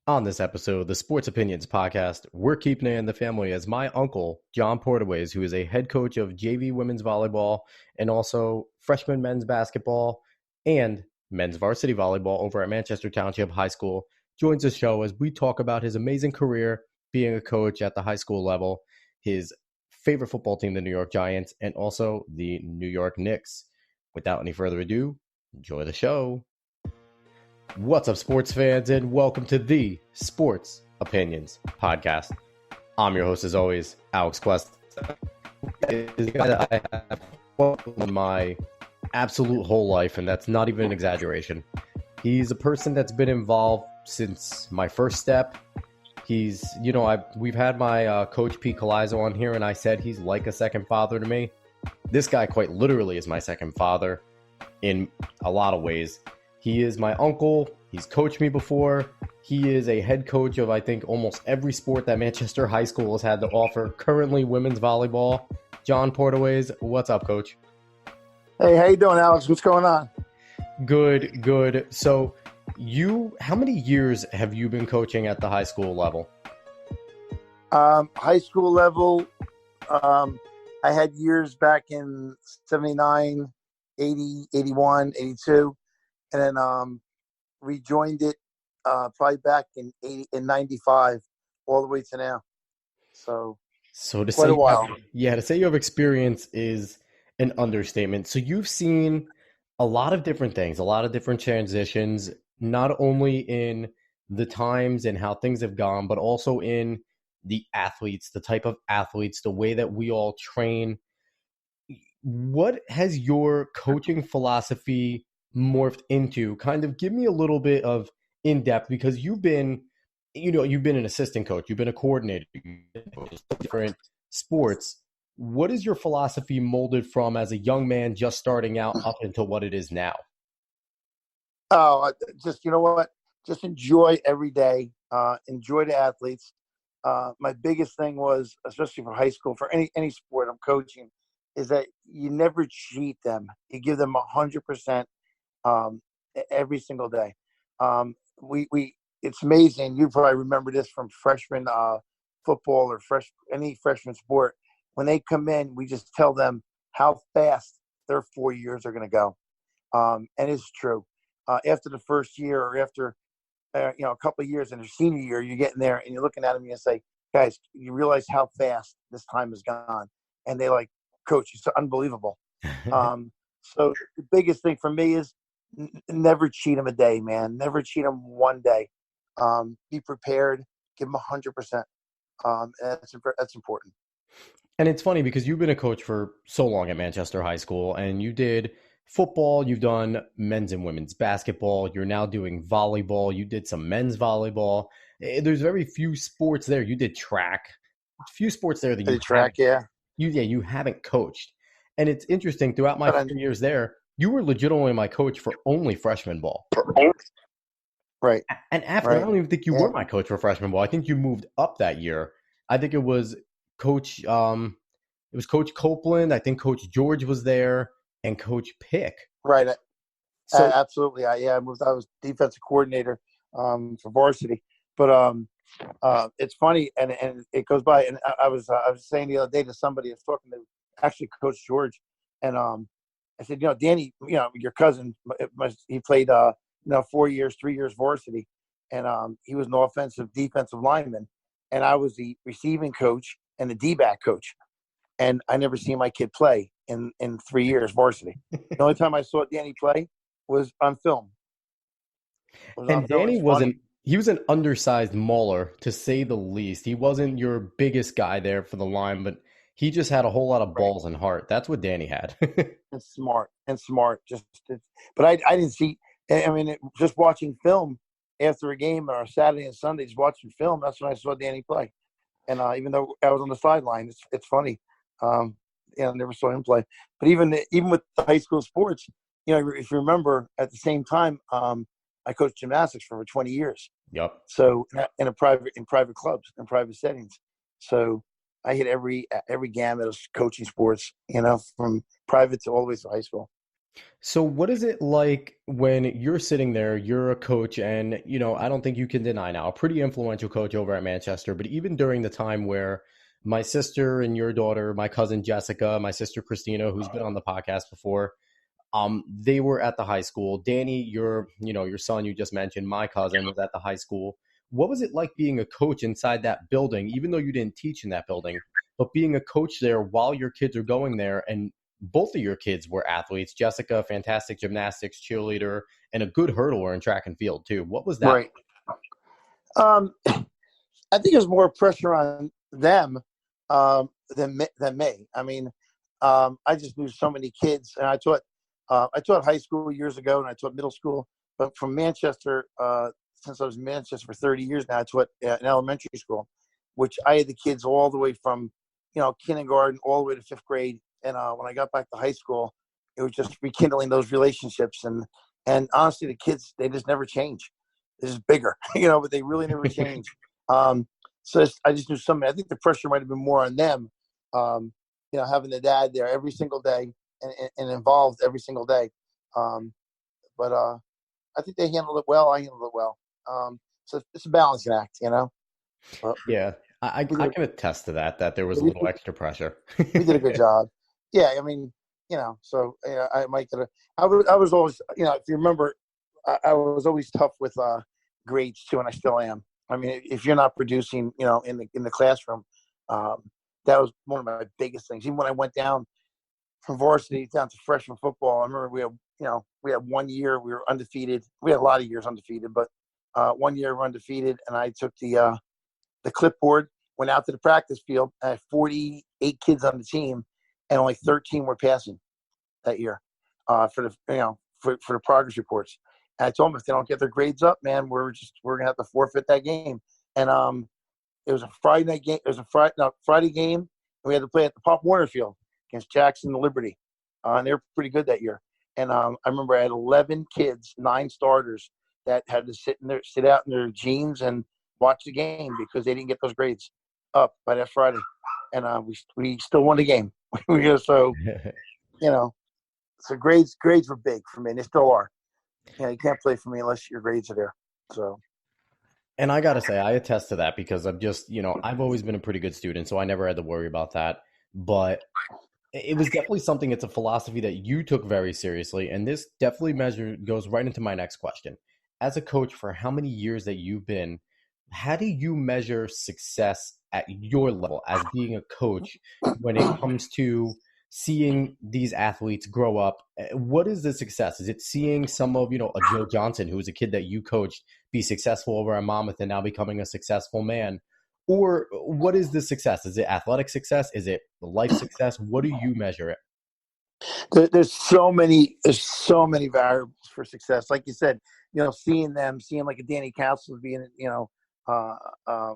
On this episode, the Sports Opinions podcast, we're keeping it in the family as my uncle, John Portuese, who is a head coach of JV women's volleyball and also freshman men's basketball and men's varsity volleyball over at Manchester Township High School, joins the show as we talk about his amazing career being a coach at the high school level, his favorite football team, the New York Giants, and also the New York Knicks. Without any further ado, enjoy the show. What's up, sports fans, and welcome to the Sports Opinions podcast. I'm your host, as always, Alex Quest. Is the guy that I have followed my absolute whole life, and that's not even an exaggeration. He's a person that's been involved since my first step. We've had my coach Pete Colizzo on here, and I said he's like a second father to me. This guy quite literally is my second father in a lot of ways. He is my uncle. He's coached me before. He is a head coach of, I think, almost every sport that Manchester High School has had to offer. Currently, women's volleyball. John Portuese, what's up, Coach? Hey, how you doing, Alex? What's going on? Good. So, how many years have you been coaching at the high school level? High school level, I had years back in 79, 80, 81, 82. And then rejoined it probably back in 95, all the way to now. So to quite say a while. To say you have experience is an understatement. So you've seen a lot of different things, a lot of different transitions, not only in the times and how things have gone, but also in the athletes, the type of athletes, the way that we all train. What has your coaching philosophy morphed into? Kind of give me a little bit of in-depth, because you've been an assistant coach, you've been a coordinator, different sports. What is your philosophy molded from as a young man just starting out up until what it is now? Oh, just, you know what? Just enjoy every day. Enjoy the athletes. My biggest thing was, especially for high school, for any sport I'm coaching, is that you never cheat them. You give them 100%. Every single day. It's amazing. You probably remember this from freshman football or any freshman sport. When they come in, we just tell them how fast their 4 years are going to go. And it's true. After the first year, or after a couple of years in their senior year, you're getting there and you're looking at them and you say, guys, you realize how fast this time is gone. And they like, Coach, it's unbelievable. So the biggest thing for me is never cheat them a day, man. Never cheat them one day. Be prepared. Give them 100%. That's important. And it's funny because you've been a coach for so long at Manchester High School, and you did football, you've done men's and women's basketball, you're now doing volleyball, you did some men's volleyball. There's very few sports there. You did track. A few sports there that you track, yeah. You haven't coached. And it's interesting, throughout my 4 years there, you were legitimately my coach for only freshman ball. Right. And after, I don't even think you were my coach for freshman ball. I think you moved up that year. I think it was Coach Copeland. I think Coach George was there, and Coach Pick. Right. So absolutely. I moved. I was defensive coordinator for varsity. But it's funny, and it goes by. And I was saying the other day to somebody, I was talking to actually Coach George, and I said, Danny, your cousin, he played 4 years, 3 years varsity, and he was an defensive lineman, and I was the receiving coach and the D-back coach, and I never seen my kid play in 3 years varsity. The only time I saw Danny play was on film. And Danny he was an undersized mauler, to say the least. He wasn't your biggest guy there for the line, but he just had a whole lot of balls and heart. That's what Danny had. And smart. But I didn't see. I mean, just watching film after a game or Saturday and Sunday, just watching film. That's when I saw Danny play. And even though I was on the sideline, it's funny. I never saw him play. But even with the high school sports, if you remember, at the same time, I coached gymnastics for over 20 years. Yep. So in private clubs and private settings. So I hit every gamut of coaching sports, from private to all the way to high school. So what is it like when you're sitting there, you're a coach, and I don't think you can deny now, a pretty influential coach over at Manchester, but even during the time where my sister and your daughter, my cousin Jessica, my sister Christina, who's been on the podcast before, they were at the high school. Danny, your son you just mentioned, my cousin was at the high school. What was it like being a coach inside that building, even though you didn't teach in that building, but being a coach there while your kids are going there, and both of your kids were athletes. Jessica, fantastic gymnastics cheerleader, and a good hurdler in track and field too. What was that like? Right. Um, I think there's more pressure on them than me. I mean, I just knew so many kids, and I taught high school years ago, and I taught middle school. But from Manchester, since I was in Manchester for 30 years now, I taught in elementary school, which I had the kids all the way from kindergarten all the way to fifth grade. And when I got back to high school, it was just rekindling those relationships. And honestly, the kids, they just never change. They're just bigger, but they really never change. I just knew something. I think the pressure might have been more on them, having the dad there every single day and involved every single day. But I think they handled it well. I handled it well. So it's a balancing act. But Yeah, we I did, can attest to that there was a we, little extra pressure. we did a good job. Yeah, I mean, so I might get a. I was always, if you remember, I was always tough with grades too, and I still am. I mean, if you're not producing, in the classroom, um, that was one of my biggest things. Even when I went down from varsity down to freshman football, I remember we had 1 year we were undefeated. We had a lot of years undefeated, but 1 year we were undefeated, and I took the clipboard, went out to the practice field. I had 48 kids on the team, and only 13 were passing that year for the progress reports. And I told them if they don't get their grades up, man, we're gonna have to forfeit that game. And it was a Friday night game. It was a Friday game, and we had to play at the Pop Warner Field against Jackson and Liberty, and they were pretty good that year. And I remember I had 11 kids, 9 starters, that had to sit out in their jeans and watch the game because they didn't get those grades up by that Friday. And we still won the game. So you know, so grades were big for me, and they still are. You can't play for me unless your grades are there. So And I gotta say, I attest to that because I've just, I've always been a pretty good student, so I never had to worry about that. But it was definitely something, it's a philosophy that you took very seriously. And this definitely goes right into my next question. As a coach, for how many years that you've been, how do you measure success at your level as being a coach when it comes to seeing these athletes grow up? What is the success? Is it seeing some of, a Joe Johnson, who was a kid that you coached, be successful over at Monmouth and now becoming a successful man? Or what is the success? Is it athletic success? Is it life success? What do you measure it? there's so many variables for success. Like you said, seeing like a Danny Council being, uh, uh,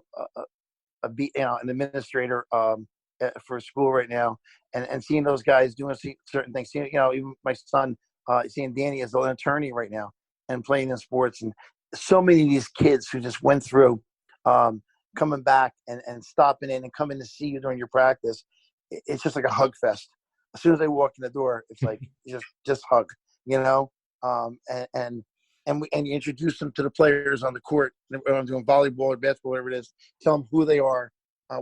an administrator for a school right now, and seeing those guys doing certain things. Seeing, even my son, seeing Danny as an attorney right now and playing in sports, and so many of these kids who just went through, coming back and stopping in and coming to see you during your practice. It's just like a hug fest. As soon as they walk in the door, it's like just hug, you know. And you introduce them to the players on the court. When I'm doing volleyball or basketball, whatever it is, tell them who they are,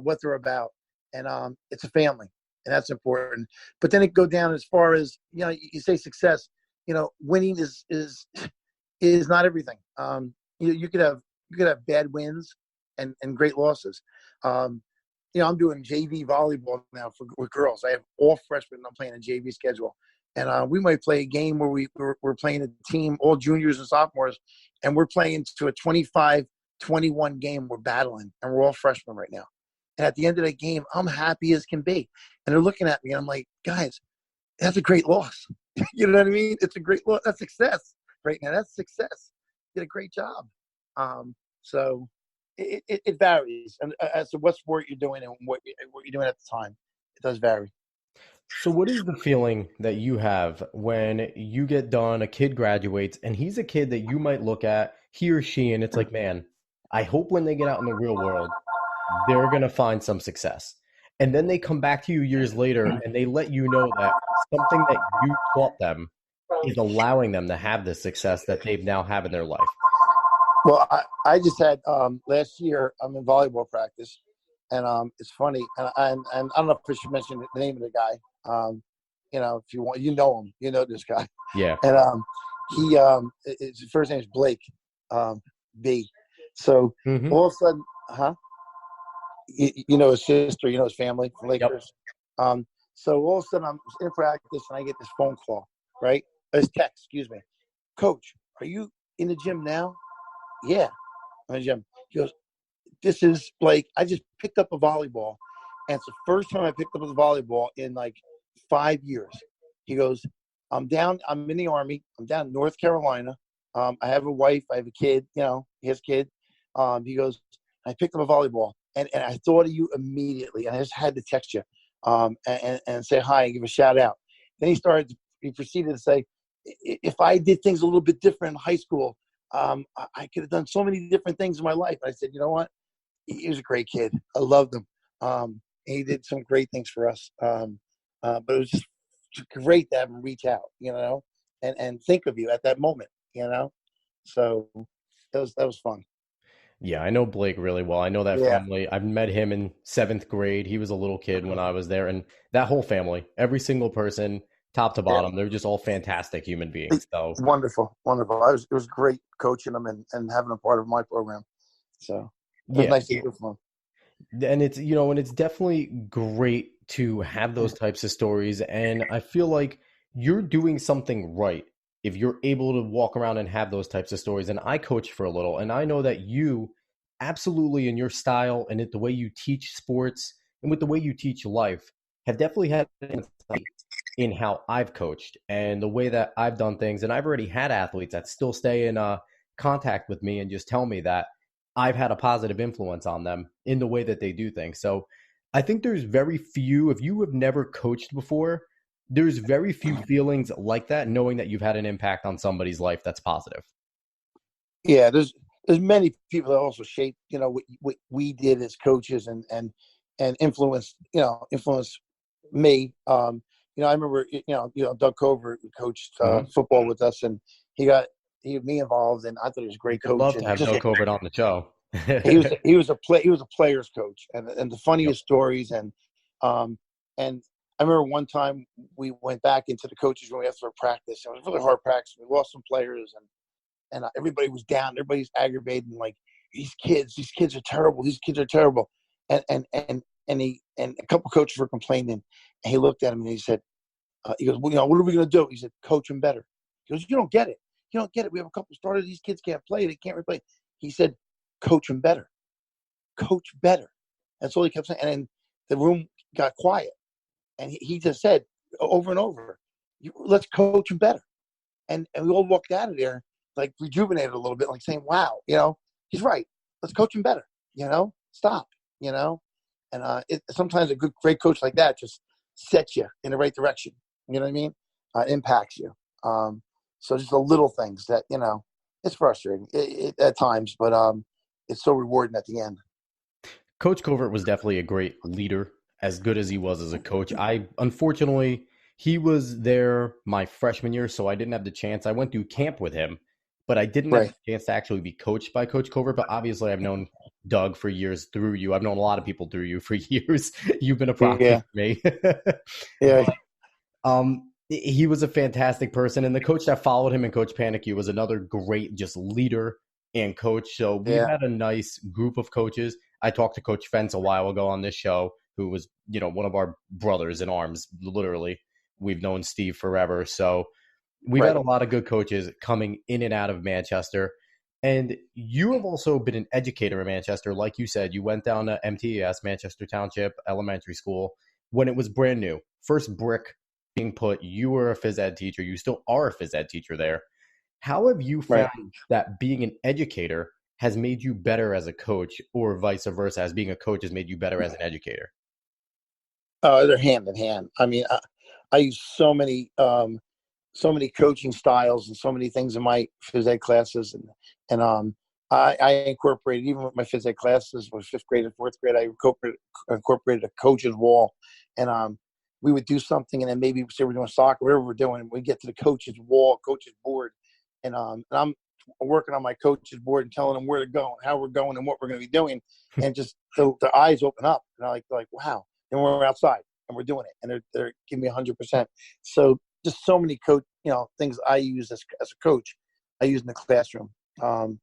what they're about, and it's a family, and that's important. But then it go down as far as you say success. Winning is not everything. You could have bad wins and great losses. I'm doing JV volleyball now with girls. I have all freshmen. I'm playing a JV schedule. And we might play a game where we're playing a team, all juniors and sophomores, and we're playing to a 25-21 game. We're battling, and we're all freshmen right now. And at the end of the game, I'm happy as can be. And they're looking at me, and I'm like, guys, that's a great loss. You know what I mean? It's a great loss. That's success right now. That's success. You did a great job. So it varies, and as to what sport you're doing and what you're doing at the time, it does vary. So, what is the feeling that you have when you get done, a kid graduates, and he's a kid that you might look at, he or she, and it's like, man, I hope when they get out in the real world, they're going to find some success. And then they come back to you years later and they let you know that something that you taught them is allowing them to have the success that they've now have in their life? Well, I just had last year. I'm in volleyball practice, and it's funny, and I don't know if I should mention the name of the guy. If you want, you know this guy, Yeah. and his first name is Blake, B. So all of a sudden, you know his sister, you know his family from Lakers. Yep. So all of a sudden, I'm in practice, and I get this phone call, right? This text, excuse me, Coach, are you in the gym now? Yeah, I'm in the gym. He goes, this is Blake. I just picked up a volleyball, and it's the first time I picked up a volleyball in like 5 years. He goes, I'm in the Army. I'm down in North Carolina. I have a wife. I have a kid, he has a kid. He goes, I picked up a volleyball, and I thought of you immediately, and I just had to text you and say hi and give a shout out. Then he proceeded to say, if I did things a little bit different in high school, I could have done so many different things in my life. I said, you know what? He was a great kid. I loved him. He did some great things for us. But it was just great to have him reach out, and think of you at that moment, So that was fun. Yeah, I know Blake really well. I know that Yeah. family. I've met him in 7th grade. He was a little kid when I was there. And that whole family, every single person, top to bottom, they're just all fantastic human beings. So wonderful. It was great coaching them and having them part of my program. So it was nice to hear from them. And it's definitely great to have those types of stories. And I feel like you're doing something right if you're able to walk around and have those types of stories. And I coach for a little, and I know that you absolutely, in your style and the way you teach sports and with the way you teach life, have definitely had an insight in how I've coached and the way that I've done things. And I've already had athletes that still stay in contact with me and just tell me that I've had a positive influence on them in the way that they do things. So I think there's very few, if you have never coached before, there's very few feelings like that, knowing that you've had an impact on somebody's life that's positive. Yeah, there's many people that also shape, what we did as coaches and influenced me. I remember, Doug Covert coached football with us, and he had me involved, and I thought he was a great coach. I'd love to have Doug Covert on the show. he was a player's coach, and the funniest stories, and I remember one time we went back into the coaches room after a practice. It was a really hard practice. We lost some players, and everybody was down. Everybody's aggravated, and like, these kids are terrible. These kids are terrible. And a couple coaches were complaining, and he looked at him and he said, he goes, well, what are we going to do? He said, coach them better. He goes, you don't get it. You don't get it. We have a couple starters. These kids can't play. They can't replay. He said, coach them better. Coach better. That's all he kept saying. And then the room got quiet. And he just said over and over, let's coach them better. And we all walked out of there like rejuvenated a little bit, like saying, wow, he's right. Let's coach him better, stop, and sometimes a great coach like that just sets you in the right direction. You know what I mean? Impacts you. So just the little things that, it's frustrating at times, but it's so rewarding at the end. Coach Covert was definitely a great leader, as good as he was as a coach. Unfortunately, he was there my freshman year, so I didn't have the chance. I went through camp with him, but I didn't have the chance to actually be coached by Coach Covert. But obviously, I've known Doug for years through you. I've known a lot of people through you for years. You've been a proxy for me. Yeah. He was a fantastic person. And the coach that followed him, and Coach Panicu, was another great just leader and coach. So we had a nice group of coaches. I talked to Coach Fentz a while ago on this show, who was, one of our brothers in arms, literally. We've known Steve forever. So we've had a lot of good coaches coming in and out of Manchester. And you have also been an educator in Manchester. Like you said, you went down to MTHS, Manchester Township Elementary School, when it was brand new. First brick being put, you were a phys ed teacher. You still are a phys ed teacher there. How have you found that being an educator has made you better as a coach, or vice versa, as being a coach has made you better as an educator? They're hand in hand. I mean, I use so many coaching styles and so many things in my phys ed classes, and I incorporated, even with my phys ed classes with 5th grade and 4th grade, I incorporated a coach's wall, and we would do something, and then maybe say we're doing soccer, whatever we're doing, we get to the coach's wall, coach's board, and I'm working on my coach's board and telling them where to go and how we're going and what we're going to be doing, and just their eyes open up, and I'm like wow. And we're outside and we're doing it, and they're giving me 100%. So just so many things I use as a coach, I use in the classroom, and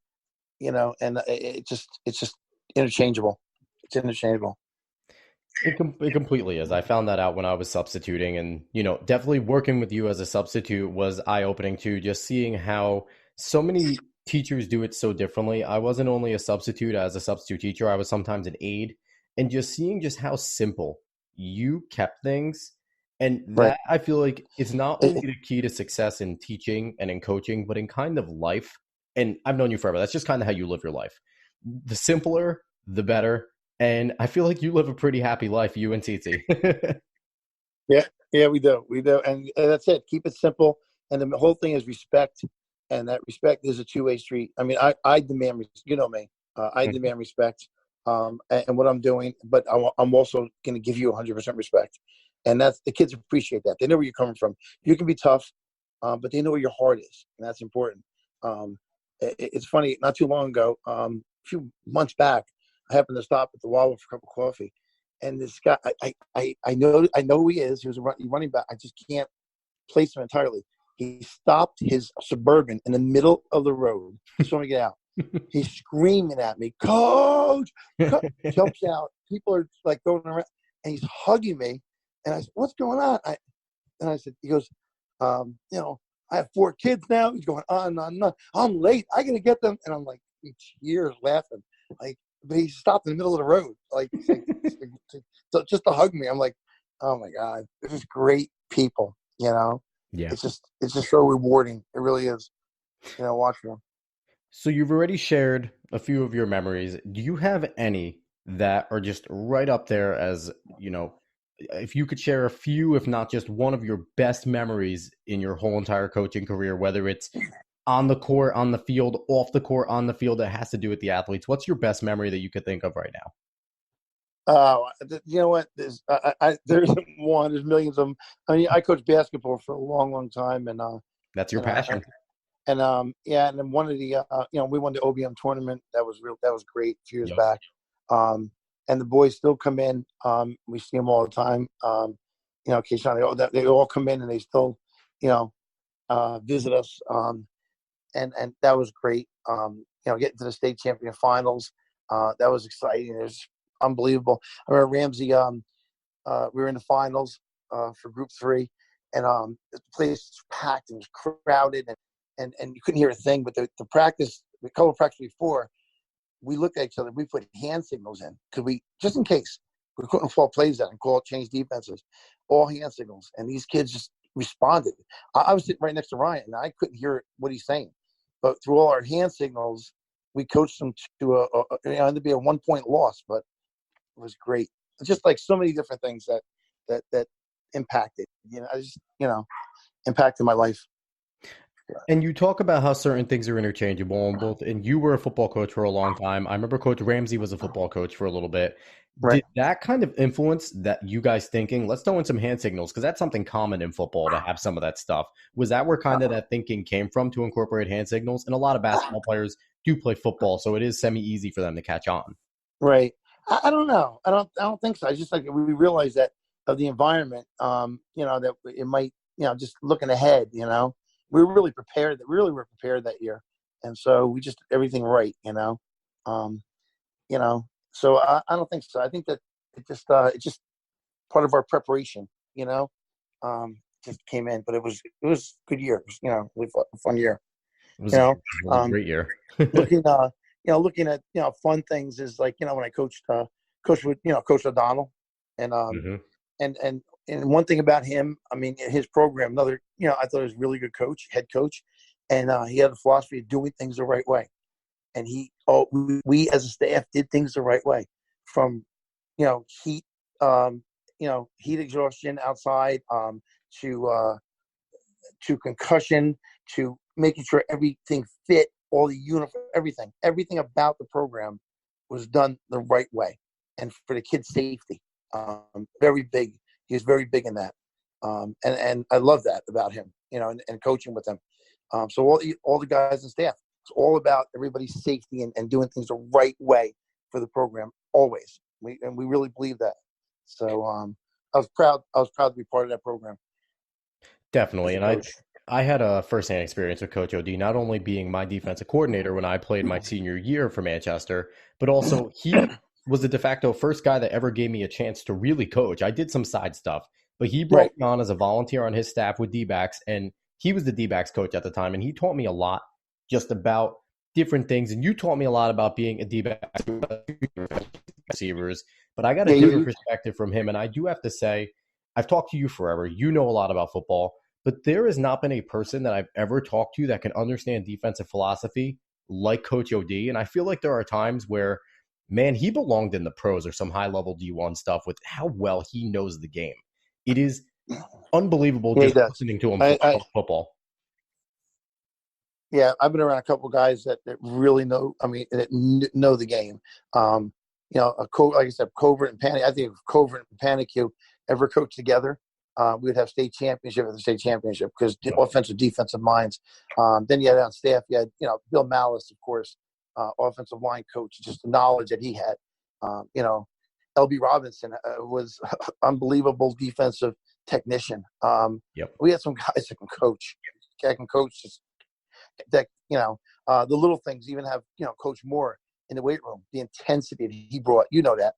it's just interchangeable. It's interchangeable. It completely is. I found that out when I was substituting, and definitely working with you as a substitute was eye-opening too. Just seeing how so many teachers do it so differently. I wasn't only a substitute as a substitute teacher; I was sometimes an aide, and just seeing just how simple you kept things, and Right. that I feel like is not only the key to success in teaching and in coaching, but in kind of life. And I've known you forever. That's just kind of how you live your life. The simpler, the better. And I feel like you live a pretty happy life, you and Titi. Yeah, we do, and that's it. Keep it simple, and the whole thing is respect, and that respect is a two-way street. I mean, I demand, me, I demand respect, and what I'm doing, but I'm also going to give you 100% respect, and that's the kids appreciate that. They know where you're coming from. You can be tough, but they know where your heart is, and that's important. It's funny. Not too long ago, a few months back, I happened to stop at the Wawa for a cup of coffee, and this guy, I know who he is. He was a running back. I just can't place him entirely. He stopped his Suburban in the middle of the road. Just want to get out. He's screaming at me, Coach! Jumps out. People are like going around, and he's hugging me. And I said, "What's going on?" I said, he goes, I have 4 kids now. He's going on and on and on. I'm late. I got to get them. And I'm like, tears laughing. Like, but he stopped in the middle of the road, just to hug me. I'm like, oh my God, this is great people, Yeah. It's just so rewarding. It really is, watching them. So you've already shared a few of your memories. Do you have any that are just right up there as, if you could share a few, if not just one of your best memories in your whole entire coaching career, whether it's on the court, on the field, off the court, on the field, that has to do with the athletes? What's your best memory that you could think of right now? You know what? There isn't one. There's millions of them. I mean, I coached basketball for a long, long time, and that's your passion. And then one of the we won the OBM tournament. That was real. That was great a few years back. And the boys still come in. We see them all the time. Occasionally they all come in and they still, visit us. And that was great. Getting to the state champion finals, that was exciting. It was unbelievable. I remember Ramsey. We were in the finals for Group 3, and the place was packed and was crowded, and you couldn't hear a thing. But the practice, the color practice before, we looked at each other. We put hand signals in because we, just in case we couldn't fall plays out and change defenses, all hand signals, and these kids just responded. I was sitting right next to Ryan, and I couldn't hear what he's saying. But through all our hand signals, we coached them to ended to be a 1-point loss, but it was great. It's just like so many different things that impacted, impacted my life. And you talk about how certain things are interchangeable, and you were a football coach for a long time. I remember Coach Ramsey was a football coach for a little bit. Right. Did that kind of influence that you guys thinking, let's throw in some hand signals? Because that's something common in football to have some of that stuff. Was that where kind of that thinking came from, to incorporate hand signals? And a lot of basketball players do play football, so it is semi-easy for them to catch on. Right. I don't know. I don't think so. I just we realized that of the environment, that it might, just looking ahead, we were really prepared. Really were prepared that year. And so we just did everything right, So I don't think so. I think that it's just part of our preparation, just came in. But it was a good year. It was, a fun year. It was a great year. Looking at fun things is like when I coached with Coach O'Donnell, and and one thing about him, I mean, his program, another I thought he was a really good coach, head coach, and he had a philosophy of doing things the right way, and we as a staff did things the right way, from heat heat exhaustion outside, to concussion, to making sure everything fit, all the uniform, everything about the program was done the right way, and for the kids' safety, very big He's very big in that. And I love that about him, and coaching with him. So all the guys and staff, it's all about everybody's safety and doing things the right way for the program always. We really believe that. So I was proud to be part of that program. Definitely. And Coach. I had a firsthand experience with Coach OD, not only being my defensive coordinator when I played my senior year for Manchester, but also he was the de facto first guy that ever gave me a chance to really coach. I did some side stuff, but he brought me on as a volunteer on his staff with D-backs, and he was the D-backs coach at the time, and he taught me a lot just about different things. And you taught me a lot about being a D-back receivers, but I got a different perspective from him. And I do have to say, I've talked to you forever. You know a lot about football, but there has not been a person that I've ever talked to that can understand defensive philosophy like Coach OD. And I feel like there are times where, man, he belonged in the pros or some high-level D1 stuff with how well he knows the game. It is unbelievable just listening to him talk football. Yeah, I've been around a couple of guys that really know. I mean, that know the game. Like I said, Covert and Panic. I think if Covert and Panic ever coached together, we would have state championship after state championship because offensive, defensive minds. Then you had on staff, you had Bill Malice, of course, offensive line coach. Just the knowledge that he had. LB Robinson was unbelievable defensive technician. We had some guys that can coach. Just that the little things. Even have Coach Moore in the weight room, the intensity that he brought. That.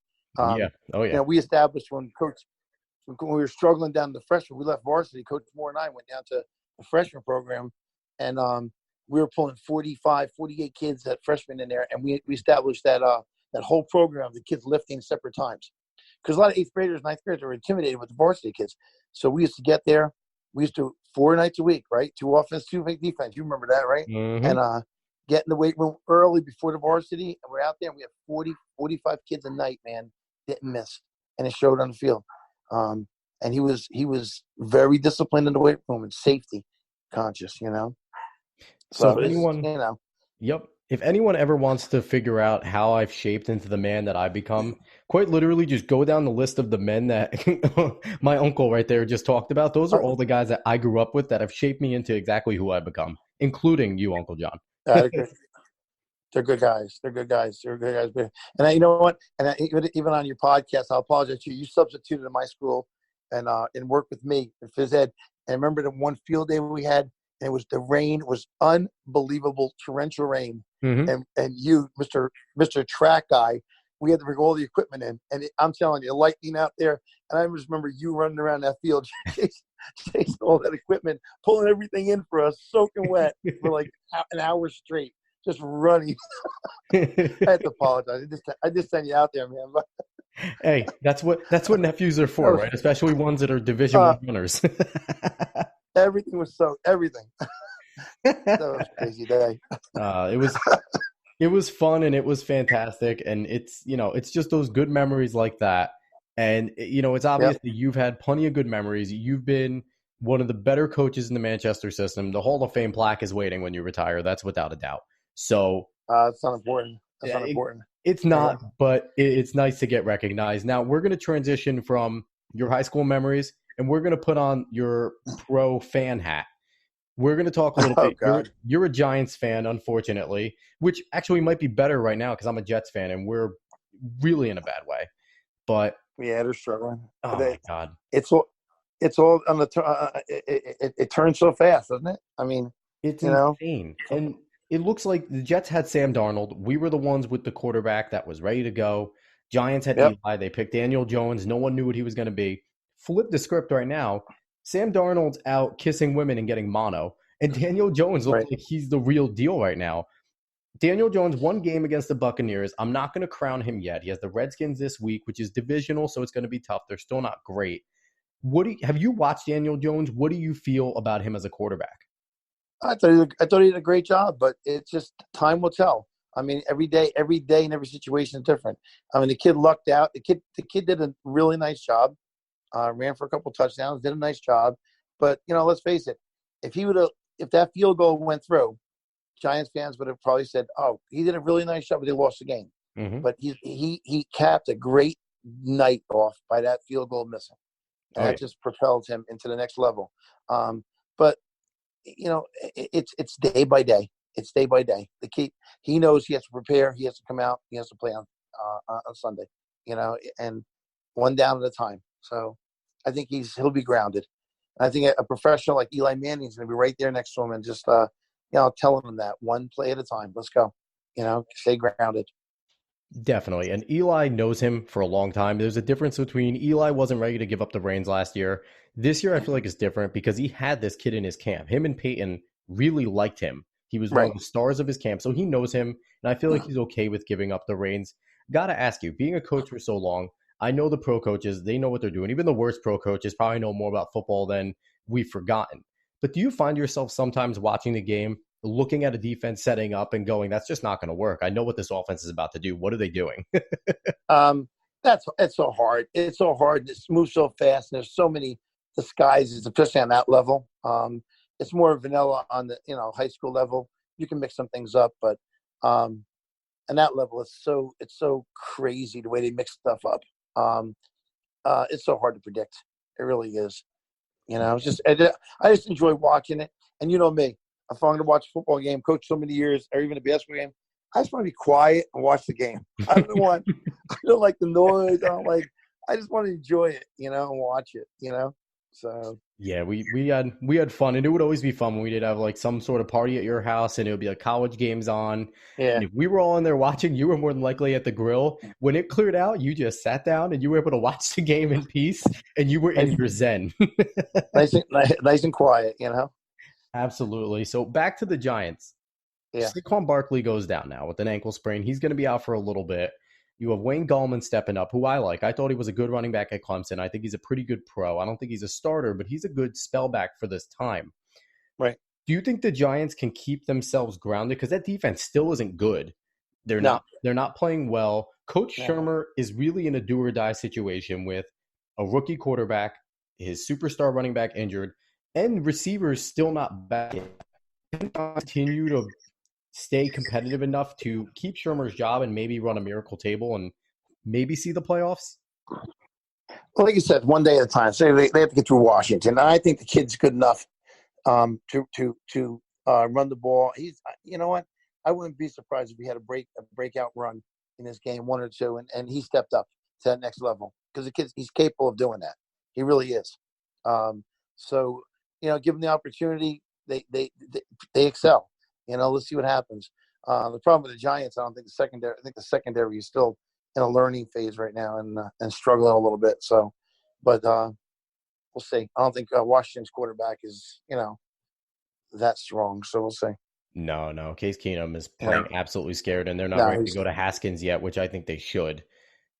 We established when we were struggling down the freshman, we left varsity. Coach Moore and I went down to the freshman program, and we were pulling 45, 48 kids at freshman in there, and we established that whole program, the kids lifting separate times. Because a lot of 8th graders, 9th graders were intimidated with the varsity kids. So we used to get there. We used to 4 nights a week, right? 2 offense, 2 defense. You remember that, right? Mm-hmm. And get in the weight room early before the varsity, and we're out there, and we have 40, 45 kids a night, man. Didn't miss. And it showed on the field. And he was very disciplined in the weight room and safety conscious, So if anyone, if anyone ever wants to figure out how I've shaped into the man that I've become, quite literally just go down the list of the men that my uncle right there just talked about. Those are all the guys that I grew up with that have shaped me into exactly who I've become, including you, Uncle John. They're good guys. And you know what? And even on your podcast, I apologize to you. You substituted in my school and worked with me in phys ed. And I remember the one field day we had, and the rain was unbelievable, torrential rain. Mm-hmm. And you, Mr. Track guy, we had to bring all the equipment in. And I'm telling you, lightning out there. And I just remember you running around that field, chasing all that equipment, pulling everything in for us, soaking wet for like an hour straight. Just running. I had to apologize. I just sent you out there, man. Hey, that's what nephews are for, right? Especially ones that are Division I runners. Everything was everything. That was a crazy day. It was fun and it was fantastic, and it's just those good memories like that. And it's obvious that you've had plenty of good memories. You've been one of the better coaches in the Manchester system. The Hall of Fame plaque is waiting when you retire. That's without a doubt. So it's not important. That's not important. It's not, but it's nice to get recognized. Now we're going to transition from your high school memories, and we're going to put on your pro fan hat. We're going to talk a little bit. You're a Giants fan, unfortunately, which actually might be better right now because I'm a Jets fan, and we're really in a bad way. But yeah, they're struggling. Oh my God, it's all on the. It turns so fast, doesn't it? I mean, it's insane. And it looks like the Jets had Sam Darnold. We were the ones with the quarterback that was ready to go. Giants had Eli. They picked Daniel Jones. No one knew what he was going to be. Flip the script right now. Sam Darnold's out kissing women and getting mono. And Daniel Jones looks like he's the real deal right now. Daniel Jones, 1 game against the Buccaneers. I'm not going to crown him yet. He has the Redskins this week, which is divisional, so it's going to be tough. They're still not great. Have you watched Daniel Jones? What do you feel about him as a quarterback? I thought he did a great job, but it's just time will tell. I mean, every day and every situation is different. I mean, the kid lucked out. The kid did a really nice job. Ran for a couple touchdowns, did a nice job. But let's face it, if that field goal went through, Giants fans would have probably said, "Oh, he did a really nice job, but they lost the game." Mm-hmm. But he capped a great night off by that field goal missing. and Oh yeah, that just propelled him into the next level. But it's day by day. It's day by day. The key, he knows he has to prepare. He has to come out. He has to play on Sunday. And one down at a time. So I think he'll be grounded. I think a professional like Eli Manning is going to be right there next to him and just telling him that one play at a time. Let's go. Stay grounded. definitely. And Eli knows him for a long time. There's a difference between Eli wasn't ready to give up the reins last year. This year, I feel like it's different because he had this kid in his camp. Him and Peyton really liked him. He was one Right. of the stars of his camp, so he knows him. And I feel like he's okay with giving up the reins. Gotta ask you, being a coach for so long, I know the pro coaches, they know what they're doing. Even the worst pro coaches probably know more about football than we've forgotten. But do you find yourself sometimes watching the game, looking at a defense setting up and going, that's just not going to work? I know what this offense is about to do. What are they doing? It's so hard. It's so hard. It moves so fast, and there's so many disguises, especially on that level. It's more vanilla on the high school level. You can mix some things up, but on that level, it's so crazy the way they mix stuff up. It's so hard to predict. It really is. It's just I just enjoy watching it. And you know me, if I'm going to watch a football game, coach so many years, or even a basketball game, I just want to be quiet and watch the game. I don't like the noise. I just want to enjoy it, and watch it, So Yeah, we had fun, and it would always be fun when we did have like some sort of party at your house, and it would be like college games on. yeah, And if we were all in there watching, you were more than likely at the grill. When it cleared out, you just sat down and you were able to watch the game in peace, and you were in your zen. nice and quiet, Absolutely. So back to the Giants. Yeah. Saquon Barkley goes down now with an ankle sprain. He's going to be out for a little bit. You have Wayne Gallman stepping up, who I like. I thought he was a good running back at Clemson. I think he's a pretty good pro. I don't think he's a starter, but he's a good spellback for this time. Right. Do you think the Giants can keep themselves grounded? Because that defense still isn't good. They're not playing well. Coach Shermer is really in a do or die situation with a rookie quarterback, his superstar running back injured, and receivers still not back. Continue to stay competitive enough to keep Shermer's job and maybe run a miracle table and maybe see the playoffs? Well, like you said, one day at a time. So they have to get through Washington. I think the kid's good enough to run the ball. You know what? I wouldn't be surprised if he had a breakout run in this game, one or two, and he stepped up to that next level because the kid's he's capable of doing that. He really is. So give him the opportunity. They excel. Let's see what happens. The problem with the Giants, I don't think the secondary. I think the secondary is still in a learning phase right now and struggling a little bit. So, but we'll see. I don't think Washington's quarterback is that strong. So we'll see. No. Case Keenum is playing absolutely scared, and they're not ready to go to Haskins yet, which I think they should.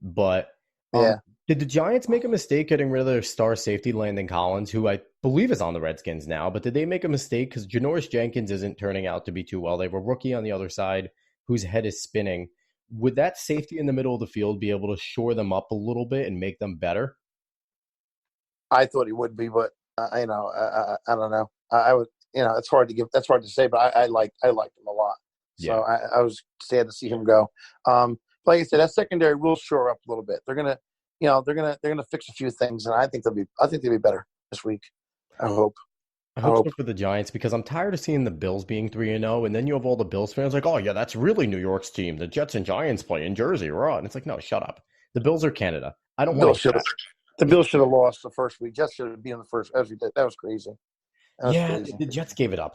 But did the Giants make a mistake getting rid of their star safety, Landon Collins, who I believe is on the Redskins now? But did they make a mistake? Because Janoris Jenkins isn't turning out to be too well. They have a rookie on the other side whose head is spinning. Would that safety in the middle of the field be able to shore them up a little bit and make them better? I thought he would be, but I don't know. I would, it's hard to give. That's hard to say, but I liked him a lot. So I was sad to see him go. Like I said, that secondary will shore up a little bit. They're gonna fix a few things, and I think they'll be better this week. I hope. I hope so for the Giants, because I'm tired of seeing the Bills being 3-0, and then you have all the Bills fans like, oh yeah, that's really New York's team. The Jets and Giants play in Jersey, right? And it's like, no, shut up. The Bills are Canada. I don't want to. The Bills should have lost the first week. Jets should have been in the first. That was crazy. Crazy. The Jets gave it up.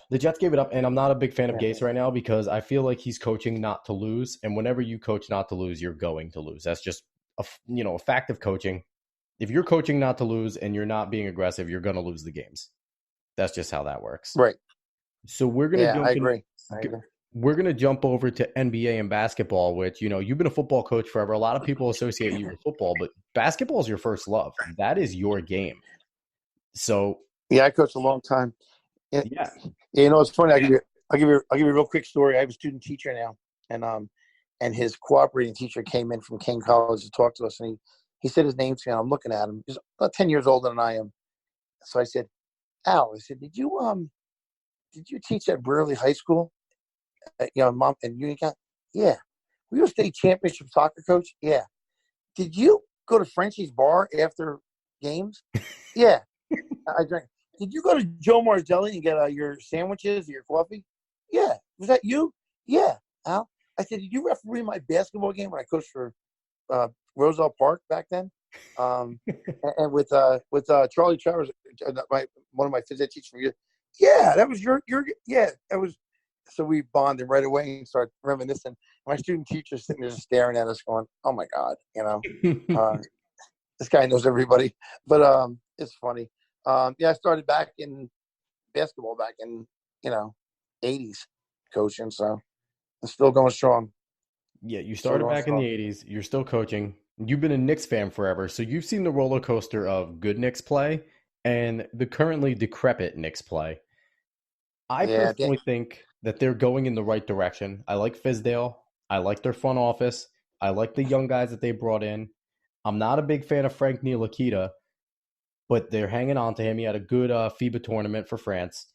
And I'm not a big fan of Gase right now because I feel like he's coaching not to lose. And whenever you coach not to lose, you're going to lose. That's just a fact of coaching. If you're coaching not to lose and you're not being aggressive, you're going to lose the games. That's just how that works. Right. So we're going to I agree. We're going to jump over to NBA and basketball, which, you've been a football coach forever. A lot of people associate you with football, but basketball is your first love. That is your game. So I coached a long time. Yeah. It's funny. I'll give you a real quick story. I have a student teacher now, and his cooperating teacher came in from King College to talk to us, and he said his name to me, and I'm looking at him. He's about 10 years older than I am. So I said, Al, I said, did you teach at Brearley High School? Mom and Unicon? Yeah. Were you a state championship soccer coach? Yeah. Did you go to Frenchie's bar after games? Yeah, I drank. Did you go to Joe Marzelli and get your sandwiches or your coffee? Yeah. Was that you? Yeah. Al? I said, did you referee my basketball game when I coached for Roselle Park back then? And with Charlie Travers, one of my phys ed teachers from you. Yeah, that was your yeah, that was. So we bonded right away and started reminiscing. My student teacher's sitting there just staring at us, going, "Oh my God, this guy knows everybody." But it's funny. Yeah, I started back in basketball back in '80s coaching, so I'm still going strong. Yeah, you Still started going back in the strong. 80s. You're still coaching. You've been a Knicks fan forever, so you've seen the roller coaster of good Knicks play and the currently decrepit Knicks play. I Yeah, personally think that they're going in the right direction. I like Fizdale. I like their front office. I like the young guys that they brought in. I'm not a big fan of Frank Ntilikina, but they're hanging on to him. He had a good FIBA tournament for France.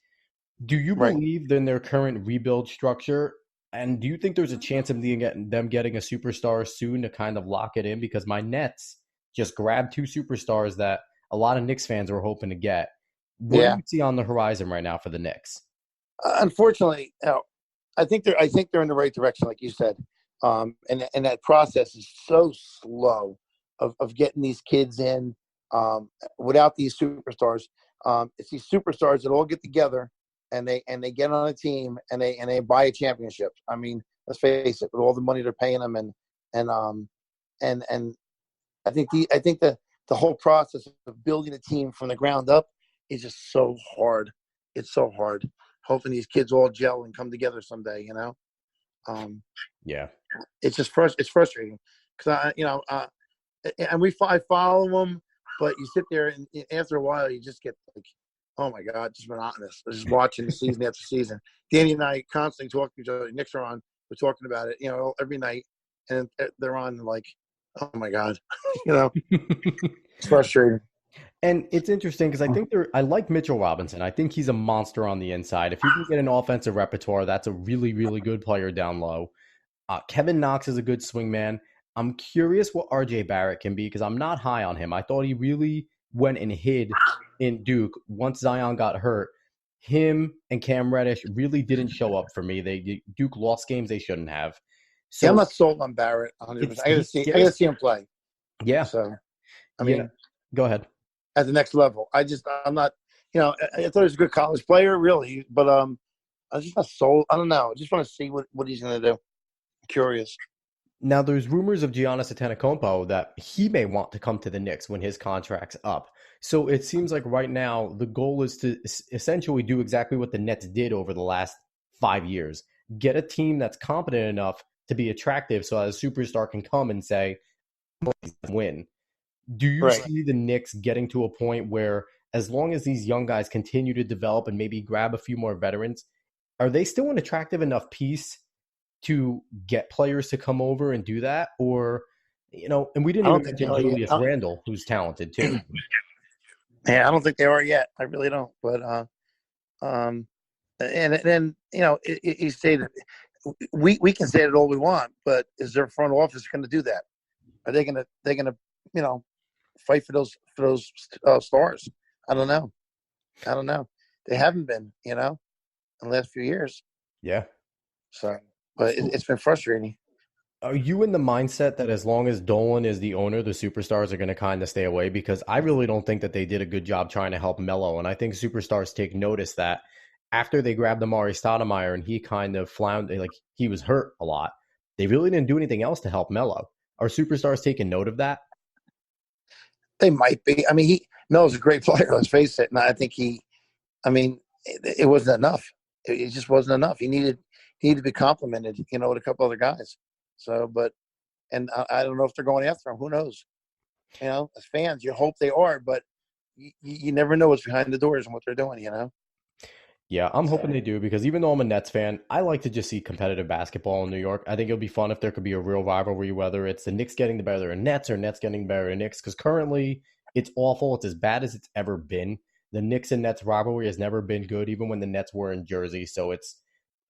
Do you right. believe in their current rebuild structure? And do you think there's a chance of them getting a superstar soon to kind of lock it in? Because my Nets just grabbed two superstars that a lot of Knicks fans were hoping to get. What do Yeah. you see on the horizon right now for the Knicks? Unfortunately, I think they're in the right direction, like you said. And that process is so slow of getting these kids in without these superstars. It's these superstars that all get together and they get on a team and they buy a championship. I mean, let's face it, with all the money they're paying them and I think the whole process of building a team from the ground up is just so hard. It's so hard. Hoping these kids all gel and come together someday. Um, Yeah. it's just it's frustrating because I follow them, but you sit there and after a while you just get like, oh my God, just monotonous. Just watching the season after season. Danny and I constantly talk to each other. Knicks are on. We're talking about it, every night, and they're on like, oh my God, it's frustrating. And it's interesting because I like Mitchell Robinson. I think he's a monster on the inside. If he can get an offensive repertoire, that's a really, really good player down low. Kevin Knox is a good swingman. I'm curious what RJ Barrett can be because I'm not high on him. I thought he really went and hid in Duke once Zion got hurt. Him and Cam Reddish really didn't show up for me. Duke lost games they shouldn't have. Yeah, I'm So not sold on Barrett 100%. I he gotta see. I gotta scares. see him play. Yeah, So, I yeah. mean, Go ahead. at the next level, I'm not. I thought he was a good college player, really, but I was just not sold. I don't know. I just want to see what he's gonna do. Curious. Now, there's rumors of Giannis Antetokounmpo that he may want to come to the Knicks when his contract's up. So it seems like right now the goal is to essentially do exactly what the Nets did over the last 5 years. Get a team that's competent enough to be attractive so that a superstar can come and say, win. Do you Right. see the Knicks getting to a point where as long as these young guys continue to develop and maybe grab a few more veterans, are they still an attractive enough piece to get players to come over and do that? Or, and we didn't I even don't think they mention are yet. Julius Randle, who's talented too. Yeah, I don't think they are yet. I really don't. But um, and then he stated we can say it all we want, but is their front office going to do that? Are they gonna fight for those stars? I don't know. I don't know. They haven't been, in the last few years. Yeah. So, but it's been frustrating. Are you in the mindset that as long as Dolan is the owner, the superstars are going to kind of stay away? Because I really don't think that they did a good job trying to help Melo. And I think superstars take notice that after they grabbed Amari Stoudemire and he kind of floundered, like he was hurt a lot, they really didn't do anything else to help Melo. Are superstars taking note of that? They might be. I mean, Melo's a great player. Let's face it. And I think I mean, it wasn't enough. It just wasn't enough. He needed to be complimented, with a couple other guys. So, and I don't know if they're going after him. Who knows? As fans, you hope they are, but you never know what's behind the doors and what they're doing. Yeah, I'm So, hoping they do because even though I'm a Nets fan, I like to just see competitive basketball in New York. I think it would be fun if there could be a real rivalry, whether it's the Knicks getting the better of Nets or Nets getting the better of Knicks, because currently it's awful. It's as bad as it's ever been. The Knicks and Nets rivalry has never been good, even when the Nets were in Jersey. So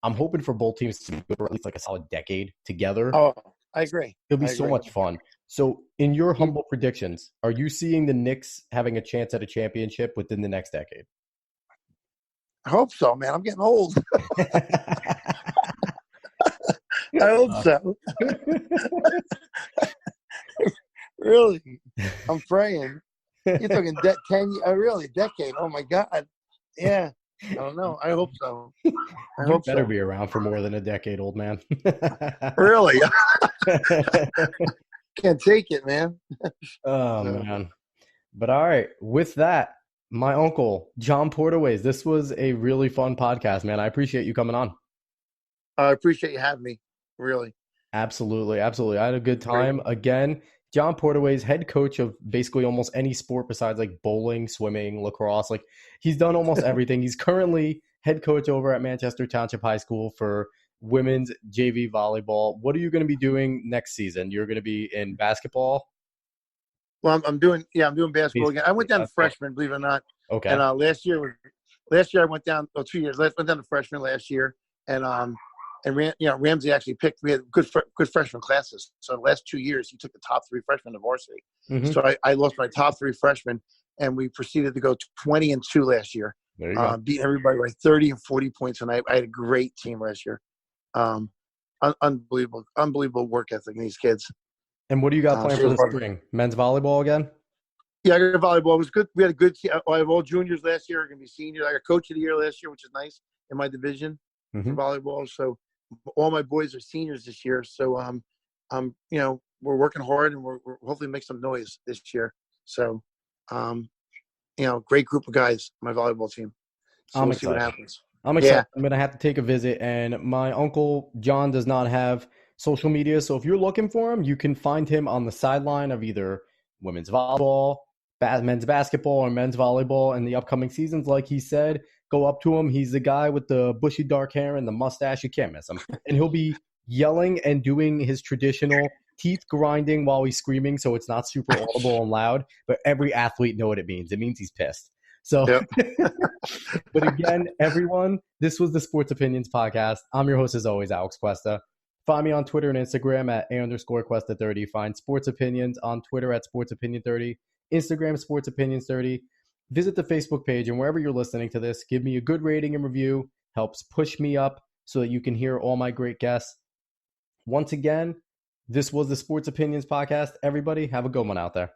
I'm hoping for both teams to be good for at least like a solid decade together. oh, I agree. It'll be I so agree. much fun. So, in your humble predictions, are you seeing the Knicks having a chance at a championship within the next decade? I hope so, man. I'm getting old. I hope so. Really, I'm praying. You're talking 10, really, a decade. Oh my God. Yeah. I don't know. I hope so. I You hope better so. be around for more than a decade, old man. Really? Can't take it, man. Oh, So, man. But all right, with that, my uncle, John Porterways, this was a really fun podcast, man. I appreciate you coming on. I appreciate you having me. Really. Absolutely. Absolutely. I had a good Great. time. Again, John Porterways, head coach of basically almost any sport besides like bowling, swimming, lacrosse. Like he's done almost everything. He's currently head coach over at Manchester Township High School for women's JV volleyball. What are you going to be doing next season? You're going to be in basketball? Well, I'm doing basketball again. I went down to Basketball. freshman, believe it or not. Okay. And last year I went down. 2 years. Went down to freshman last year, and Ramsey actually picked. We had good freshman classes. So the last 2 years, he took the top 3 freshmen of varsity. Mm-hmm. So I lost my top 3 freshmen, and we proceeded to go 20-2 last year. There you go. Beating everybody by 30 and 40 points, and I had a great team last year. Unbelievable work ethic in these kids. And what do you got planned for the spring? Men's volleyball again? Yeah, I got volleyball. It was good. We had a good team. I have all juniors last year. Are going to be seniors. I got coach of the year last year, which is nice in my division for volleyball. So all my boys are seniors this year. So we're working hard and we're hopefully make some noise this year. So great group of guys, my volleyball team. So I'm we'll see what excited. happens. I'm excited. Yeah. I'm going to have to take a visit. And my uncle, John, does not have social media. So if you're looking for him, you can find him on the sideline of either women's volleyball, men's basketball, or men's volleyball in the upcoming seasons. Like he said, go up to him. He's the guy with the bushy dark hair and the mustache. You can't miss him. And he'll be yelling and doing his traditional teeth grinding while he's screaming. So it's not super audible and loud. But every athlete know what it means. It means he's pissed. So, yep. But again, everyone, this was the Sports Opinions Podcast. I'm your host, as always, Alex Cuesta. Find me on Twitter and Instagram at @A_Cuesta30. Find Sports Opinions on Twitter at SportsOpinion30, Instagram Sports Opinions 30. Visit the Facebook page, and wherever you're listening to this, give me a good rating and review. Helps push me up so that you can hear all my great guests. Once again, this was the Sports Opinions Podcast. Everybody, have a good one out there.